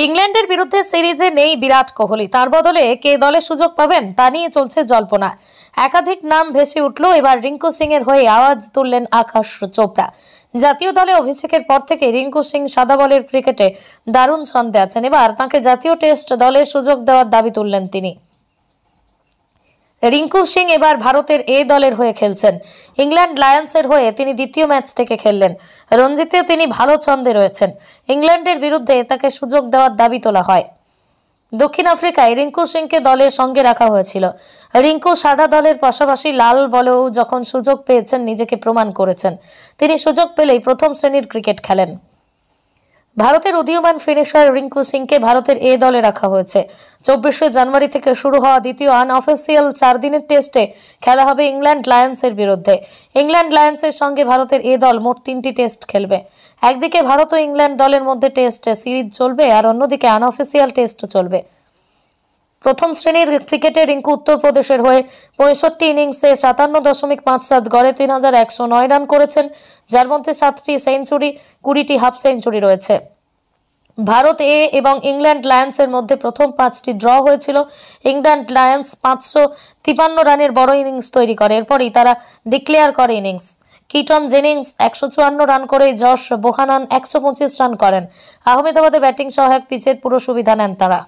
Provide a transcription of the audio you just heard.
ইংল্যান্ডের বিরুদ্ধে সিরিজে নেই বিরাট কোহলি, তার বদলে কে দলে সুযোগ পাবেন তা নিয়ে চলছে জল্পনা। একাধিক নাম ভেসে উঠল। এবার রিঙ্কু সিং এর হয়ে আওয়াজ তুললেন আকাশ চোপড়া। জাতীয় দলে অভিষেকের পর থেকে রিঙ্কু সিং সাদা বলের ক্রিকেটে দারুণ ছন্দে আছেন। এবার তাকে জাতীয় টেস্ট দলে সুযোগ দেওয়ার দাবি তুললেন তিনি। রিঙ্কু সিং এবার ভারতের এ দলের হয়ে খেলছেন। ইংল্যান্ড লায়ন্সের হয়ে তিনি দ্বিতীয় ম্যাচ থেকে খেললেন। রঞ্জিতেও তিনি ভালো ছন্দে রয়েছেন। ইংল্যান্ডের বিরুদ্ধে তাকে সুযোগ দেওয়ার দাবি তোলা হয়। দক্ষিণ আফ্রিকায় রিঙ্কু সিংকে দলের সঙ্গে রাখা হয়েছিল। রিঙ্কু সাদা দলের পাশাপাশি লাল বলেও যখন সুযোগ পেয়েছেন নিজেকে প্রমাণ করেছেন। তিনি সুযোগ পেলেই প্রথম শ্রেণীর ক্রিকেট খেলেন। ভারতের উদীয়মান ফিনিশার রিঙ্কু সিংকে ভারতের এ দলে রাখা হয়েছে। 24শে জানুয়ারি থেকে শুরু হওয়া দ্বিতীয় আনঅফিসিয়াল 4 দিনের টেস্টে খেলা হবে ইংল্যান্ড লায়ন্সের বিরুদ্ধে। ইংল্যান্ড লায়ন্সের সঙ্গে ভারতের এ দল মোট 3টি টেস্ট খেলবে। একদিকে ভারত ও ইংল্যান্ড দলের মধ্যে টেস্ট সিরিজ চলবে, আর অন্যদিকে আনঅফিসিয়াল টেস্ট চলবে। প্রথম শ্রেণীর ক্রিকেটে রিঙ্কু উত্তরপ্রদেশের হয়ে 65 ইনিংসে 57.57 গড়ে 3109 রান করেছেন, যার মধ্যে 7টি সেঞ্চুরি, 20টি হাফ সেঞ্চুরি রয়েছে। ভারত এ এবং ইংল্যান্ড লায়ন্সের মধ্যে প্রথম 5টি ড্র হয়েছিল। ইংল্যান্ড লায়ন্স 553 রানের বড় ইনিংস তৈরি করে, এরপরই তারা ডিক্লেয়ার করে ইনিংস। কিটন জেনিংস 154 রান করে জশ বোহানন 125 রান করেন। আহমেদাবাদে ব্যাটিং সহায়ক পিচের পুরো সুবিধা নেন তারা।